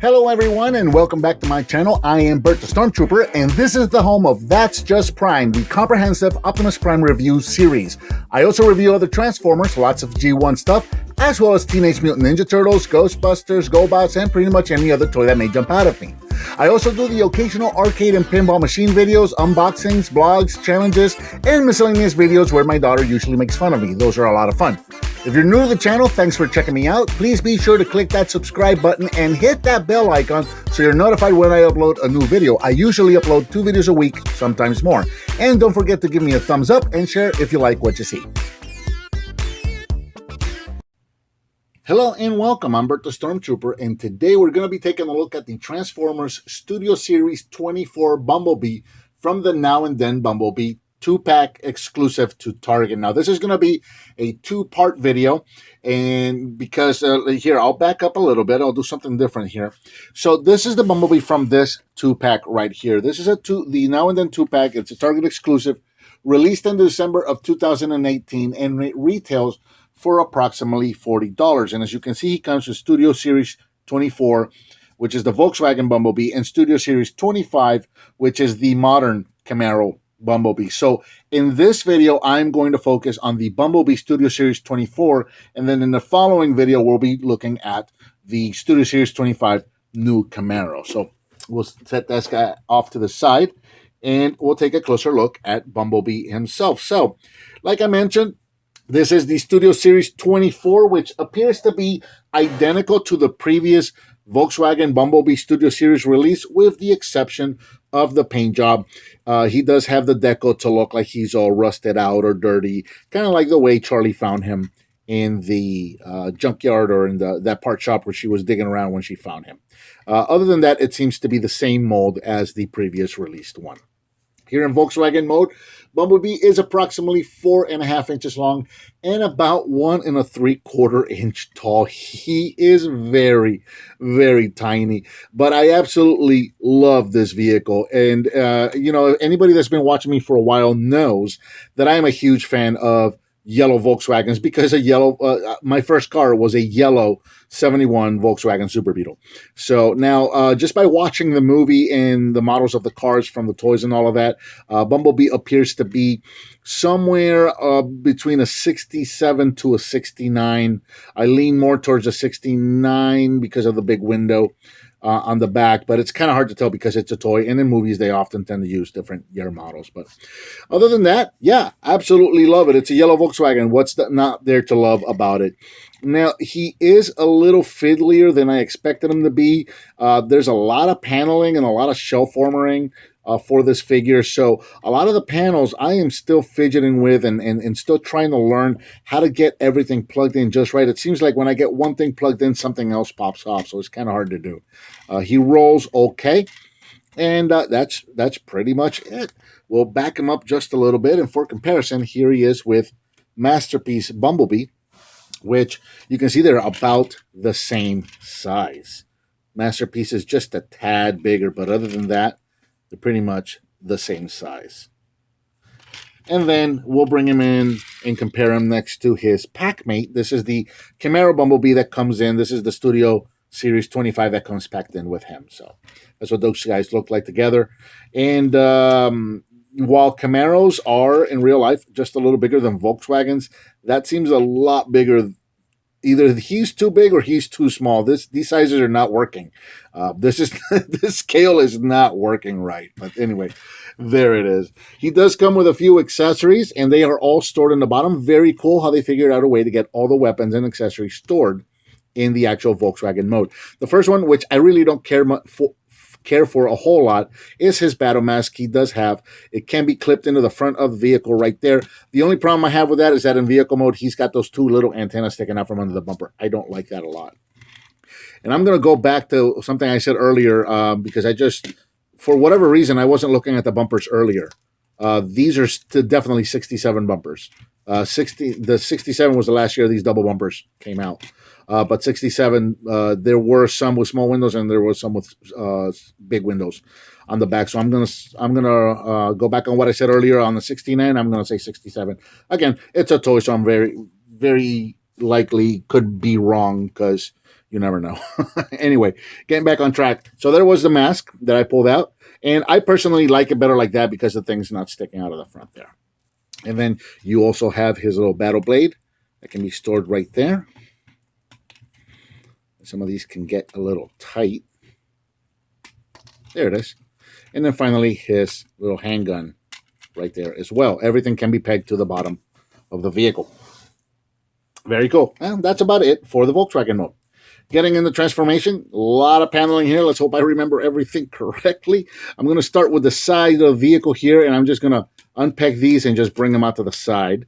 Hello everyone and welcome back to my channel. I am Bert the Stormtrooper and this is the home of That's Just Prime, the comprehensive Optimus Prime review series. I also review other Transformers, lots of G1 stuff, as well as Teenage Mutant Ninja Turtles, Ghostbusters, GoBots, and pretty much any other toy that may jump out of me. I also do the occasional arcade and pinball machine videos, unboxings, blogs, challenges, and miscellaneous videos where my daughter usually makes fun of me. Those are a lot of fun. If you're new to the channel, thanks for checking me out. Please be sure to click that subscribe button and hit that bell icon so you're notified when I upload a new video. I usually upload 2 videos a week, sometimes more. And don't forget to give me a thumbs up and share if you like what you see. Hello and welcome, I'm Bert the Stormtrooper, and today we're going to be taking a look at the Transformers Studio Series 24 Bumblebee from the Now and Then Bumblebee 2-pack exclusive to Target. Now, this is going to be a 2-part video, and because here, I'll back up a little bit. I'll do something different here. So this is the Bumblebee from this 2-pack right here. This is the Now and Then 2-pack. It's a Target exclusive, released in December of 2018, and it retails for approximately $40. And as you can see, he comes with Studio Series 24, which is the Volkswagen Bumblebee, and Studio Series 25, which is the modern Camaro Bumblebee. So in this video, I'm going to focus on the Bumblebee Studio Series 24, and then in the following video, we'll be looking at the Studio Series 25 new Camaro. So we'll set this guy off to the side, and we'll take a closer look at Bumblebee himself. So, like I mentioned, this is the Studio Series 24, which appears to be identical to the previous Volkswagen Bumblebee Studio Series release, with the exception of the paint job. He does have the deco to look like he's all rusted out or dirty, kind of like the way Charlie found him in the junkyard or in that part shop where she was digging around when she found him. Other than that, it seems to be the same mold as the previous released one. Here in Volkswagen mode, Bumblebee is approximately 4.5 inches long and about 1 3/4 inch tall. He is very, very tiny, but I absolutely love this vehicle. And, you know, anybody that's been watching me for a while knows that I am a huge fan of yellow Volkswagens, because my first car was a yellow 71 Volkswagen Super Beetle. So now, just by watching the movie and the models of the cars from the toys and all of that, Bumblebee appears to be somewhere between a 67 to a 69. I lean more towards a 69 because of the big window on the back, but it's kind of hard to tell because it's a toy, and in movies they often tend to use different year models. But other than that, yeah, absolutely love it. It's a yellow Volkswagen. What's not there to love about it? Now, he is a little fiddlier than I expected him to be. There's a lot of paneling and a lot of shell formatting for this figure. So a lot of the panels I am still fidgeting with and still trying to learn how to get everything plugged in just right. It seems like when I get one thing plugged in, something else pops off. So it's kind of hard to do. He rolls okay. And that's pretty much it. We'll back him up just a little bit. And for comparison, here he is with Masterpiece Bumblebee, which you can see they're about the same size. Masterpiece is just a tad bigger, but other than that, they're pretty much the same size. And then we'll bring him in and compare him next to his packmate. This is the Camaro Bumblebee that comes in. This is the Studio Series 25 that comes packed in with him. So that's what those guys look like together. And while Camaros are in real life just a little bigger than Volkswagens, that seems a lot bigger. Either he's too big or he's too small. These sizes are not working. This scale is not working right. But anyway, there it is. He does come with a few accessories, and they are all stored in the bottom. Very cool how they figured out a way to get all the weapons and accessories stored in the actual Volkswagen mode. The first one, which I really don't care for a whole lot, is his battle mask. He does have it, can be clipped into the front of the vehicle right there. The only problem I have with that is that in vehicle mode, he's got those 2 little antennas sticking out from under the bumper. I don't like that a lot. And I'm going to go back to something I said earlier, because for whatever reason, I wasn't looking at the bumpers earlier. These are definitely 67 bumpers. The 67 was the last year these double bumpers came out. But 67, there were some with small windows and there was some with big windows on the back. So I'm gonna go back on what I said earlier on the 69. I'm gonna say 67. Again, it's a toy, so I'm very, very likely could be wrong because You never know. Anyway, getting back on track. So there was the mask that I pulled out. And I personally like it better like that because the thing's not sticking out of the front there. And then you also have his little battle blade that can be stored right there. Some of these can get a little tight. There it is. And then finally, his little handgun right there as well. Everything can be pegged to the bottom of the vehicle. Very cool. And that's about it for the Volkswagen mode. Getting into transformation, a lot of paneling here. Let's hope I remember everything correctly. I'm going to start with the side of the vehicle here, and I'm just going to unpeg these and just bring them out to the side.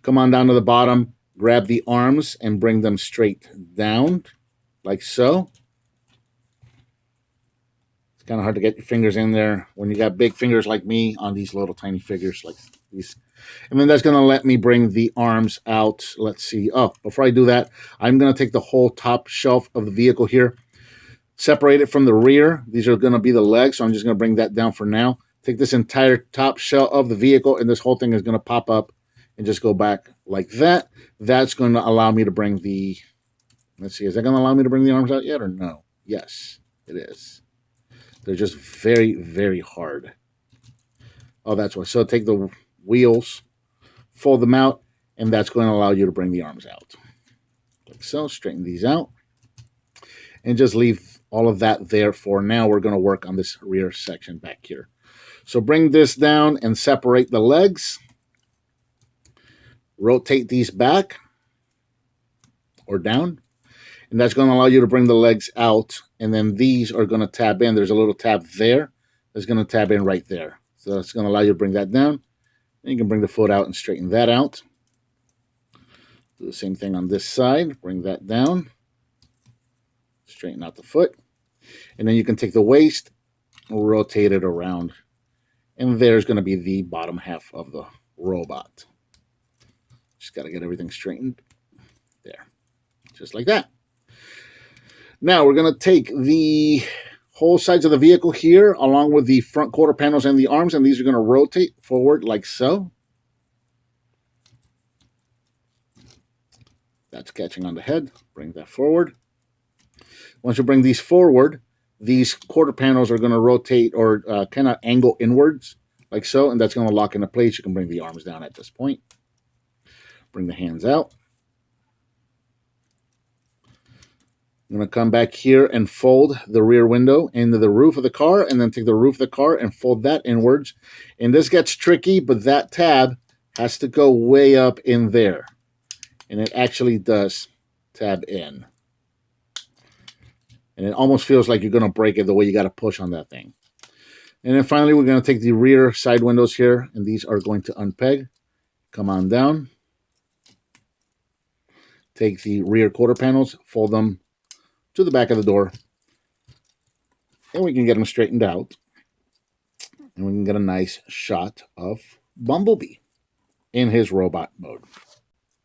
Come on down to the bottom, grab the arms, and bring them straight down, like so. It's kind of hard to get your fingers in there when you got big fingers like me on these little tiny figures like these. And then that's going to let me bring the arms out. Let's see. Oh, before I do that, I'm going to take the whole top shelf of the vehicle here, separate it from the rear. These are going to be the legs, so I'm just going to bring that down for now. Take this entire top shell of the vehicle, and this whole thing is going to pop up and just go back like that. That's going to allow me to bring the, let's see, is that going to allow me to bring the arms out yet or no? Yes, it is. They're just very, very hard. Oh, that's why. So take the wheels, fold them out, and that's going to allow you to bring the arms out. Like so, straighten these out, and just leave all of that there for now. We're going to work on this rear section back here. So bring this down and separate the legs. Rotate these back or down, and that's going to allow you to bring the legs out, and then these are going to tab in. There's a little tab there that's going to tab in right there. So that's going to allow you to bring that down. And you can bring the foot out and straighten that out. Do the same thing on this side. Bring that down. Straighten out the foot. And then you can take the waist, rotate it around. And there's going to be the bottom half of the robot. Just got to get everything straightened. There. Just like that. Now we're going to take the whole sides of the vehicle here, along with the front quarter panels and the arms, and these are going to rotate forward like so. That's catching on the head. Bring that forward. Once you bring these forward, these quarter panels are going to rotate or kind of angle inwards like so, and that's going to lock into place. You can bring the arms down at this point. Bring the hands out. I'm going to come back here and fold the rear window into the roof of the car, and then take the roof of the car and fold that inwards. And this gets tricky, but that tab has to go way up in there. And it actually does tab in. And it almost feels like you're going to break it the way you got to push on that thing. And then finally, we're going to take the rear side windows here, and these are going to unpeg. Come on down. Take the rear quarter panels, fold them to the back of the door, and we can get them straightened out, and we can get a nice shot of Bumblebee in his robot mode.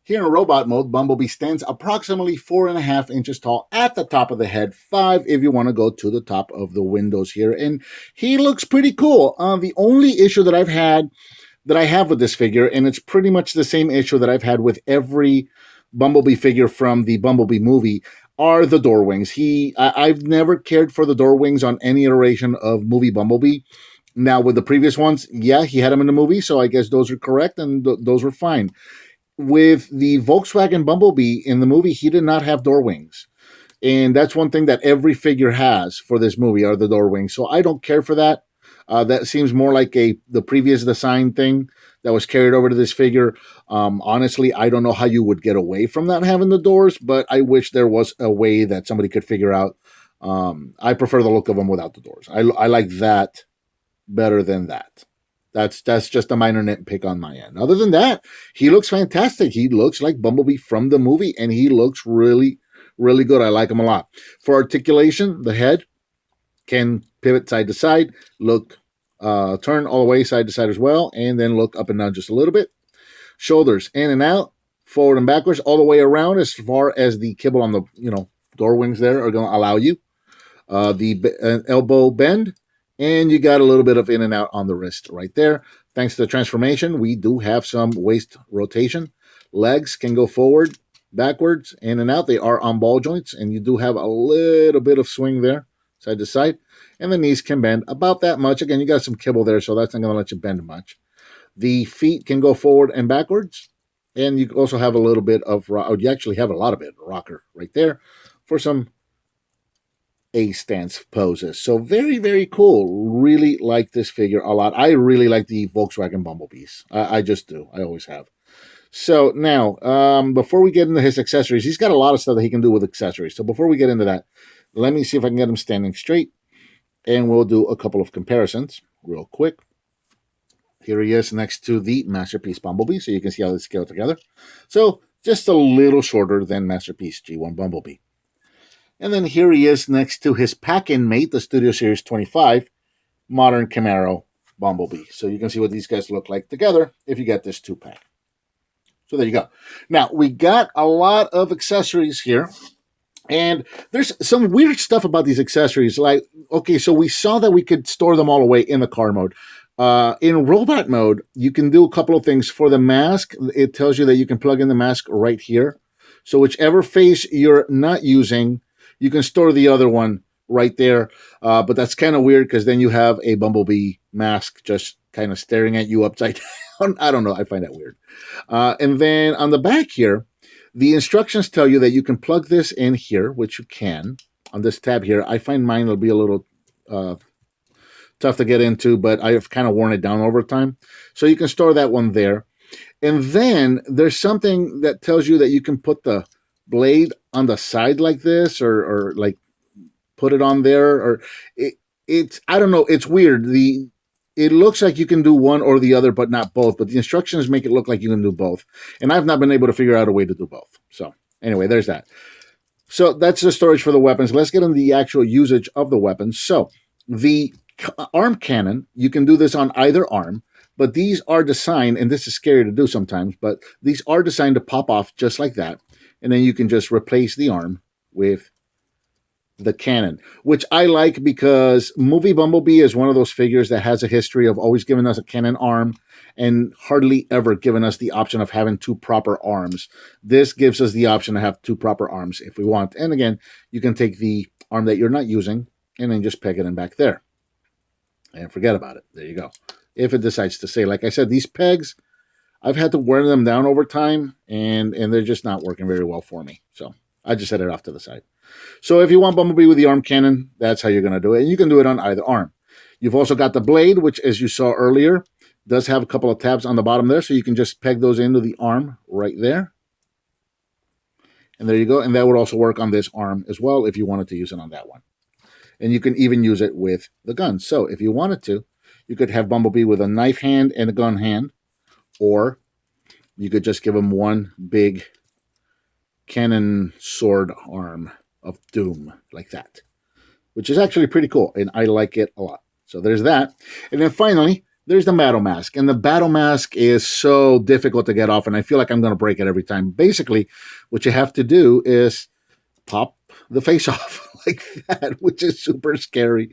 Here in robot mode, Bumblebee stands approximately 4.5 inches tall at the top of the head, 5 if you want to go to the top of the windows here, and he looks pretty cool. The only issue that I have with this figure, and it's pretty much the same issue that I've had with every Bumblebee figure from the Bumblebee movie, are the door wings. I've never cared for the door wings on any iteration of movie Bumblebee. Now, with the previous ones, yeah, he had them in the movie, so I guess those are correct, and those were fine. With the Volkswagen Bumblebee in the movie, he did not have door wings. And that's one thing that every figure has for this movie, are the door wings. So I don't care for that. That seems more like the previous design thing that was carried over to this figure. Honestly, I don't know how you would get away from not having the doors, but I wish there was a way that somebody could figure out. I prefer the look of them without the doors. I like that better than that. That's just a minor nitpick on my end. Other than that, he looks fantastic. He looks like Bumblebee from the movie, and he looks really, really good. I like him a lot. For articulation, the head can pivot side to side, turn all the way side to side as well, and then look up and down just a little bit. Shoulders in and out, forward and backwards, all the way around as far as the kibble on the door wings there are going to allow you. The elbow bend, and you got a little bit of in and out on the wrist right there. Thanks to the transformation, we do have some waist rotation. Legs can go forward, backwards, in and out. They are on ball joints, and you do have a little bit of swing there, side to side. And the knees can bend about that much. Again, you got some kibble there, so that's not going to let you bend much. The feet can go forward and backwards. And you also have a little bit of, you actually have a lot of it, rocker right there for some A stance poses. So very, very cool. Really like this figure a lot. I really like the Volkswagen Bumblebees. I just do. I always have. So now, before we get into his accessories, he's got a lot of stuff that he can do with accessories. So before we get into that, let me see if I can get him standing straight. And we'll do a couple of comparisons real quick. Here he is next to the Masterpiece Bumblebee, so you can see how they scale together. So just a little shorter than Masterpiece G1 Bumblebee. And then here he is next to his pack-in mate, the Studio Series 25 Modern Camaro Bumblebee. So you can see what these guys look like together if you get this 2-pack. So there you go. Now, we got a lot of accessories here. And there's some weird stuff about these accessories. Like, okay, so we saw that we could store them all away in the car mode. In robot mode, you can do a couple of things. For the mask, it tells you that you can plug in the mask right here. So whichever face you're not using, you can store the other one right there. But that's kind of weird because then you have a Bumblebee mask just kind of staring at you upside down. I don't know. I find that weird. And then on the back here, the instructions tell you that you can plug this in here, which you can on this tab here. I find mine will be a little tough to get into, but I've kind of worn it down over time. So you can store that one there. And then there's something that tells you that you can put the blade on the side like this, or like put it on there, or it's I don't know. It's weird. It looks like you can do one or the other, but not both. But the instructions make it look like you can do both. And I've not been able to figure out a way to do both. So anyway, there's that. So that's the storage for the weapons. Let's get into the actual usage of the weapons. So the arm cannon, you can do this on either arm. But these are designed, and this is scary to do sometimes, but these are designed to pop off just like that. And then you can just replace the arm with the cannon, which I like because Movie Bumblebee is one of those figures that has a history of always giving us a cannon arm and hardly ever giving us the option of having 2 proper arms. This gives us the option to have 2 proper arms if we want. And again, you can take the arm that you're not using and then just peg it in back there. And forget about it. There you go. If it decides to stay. Like I said, these pegs, I've had to wear them down over time, and they're just not working very well for me. So I just set it off to the side. So if you want Bumblebee with the arm cannon, that's how you're going to do it. And you can do it on either arm. You've also got the blade, which, as you saw earlier, does have a couple of tabs on the bottom there. So you can just peg those into the arm right there. And there you go. And that would also work on this arm as well if you wanted to use it on that one. And you can even use it with the gun. So if you wanted to, you could have Bumblebee with a knife hand and a gun hand. Or you could just give him one big cannon sword arm of doom like that, which is actually pretty cool, and I like it a lot. So there's that. And then finally, there's the battle mask. And the battle mask is so difficult to get off, and I feel like I'm going to break it every time. Basically, what you have to do is pop the face off like that, which is super scary.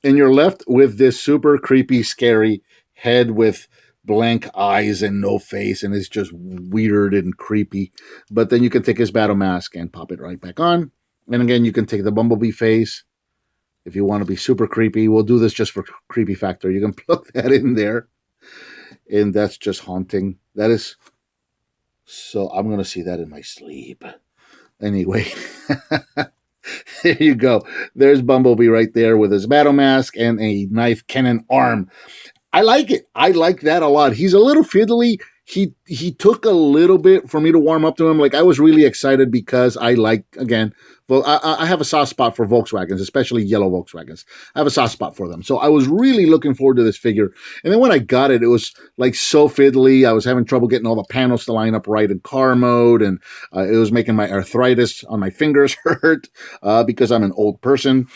And you're left with this super creepy, scary head with blank eyes and no face, and it's just weird and creepy. But then you can take his battle mask and pop it right back on. And again, you can take the Bumblebee face if you want to be super creepy. We'll do this just for creepy factor. You can plug that in there, and that's just haunting. That is, so I'm going to see that in my sleep. Anyway, there you go. There's Bumblebee right there with his battle mask and a knife cannon arm. I like it. I like that a lot. He's a little fiddly. He took a little bit for me to warm up to him. Like, I was really excited because I like, again, well, I have a soft spot for Volkswagens, especially yellow Volkswagens. I have a soft spot for them. So I was really looking forward to this figure. And then when I got it, it was like so fiddly. I was having trouble getting all the panels to line up right in car mode. And it was making my arthritis on my fingers hurt because I'm an old person.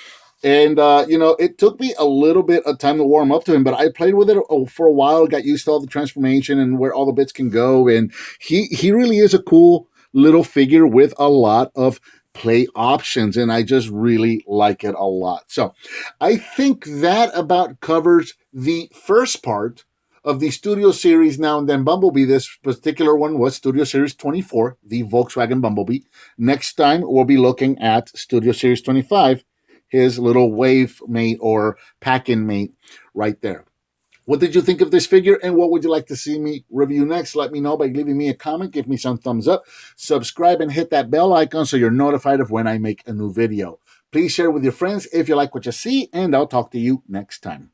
And, you know, it took me a little bit of time to warm up to him, but I played with it for a while, got used to all the transformation and where all the bits can go. And he really is a cool little figure with a lot of play options, and I just really like it a lot. So I think that about covers the first part of the Studio Series Now and Then Bumblebee. This particular one was Studio Series 24, the Volkswagen Bumblebee. Next time, we'll be looking at Studio Series 25, his little wave mate or pack-in mate right there. What did you think of this figure, and what would you like to see me review next? Let me know by leaving me a comment, give me some thumbs up, subscribe, and hit that bell icon so you're notified of when I make a new video. Please share with your friends if you like what you see, and I'll talk to you next time.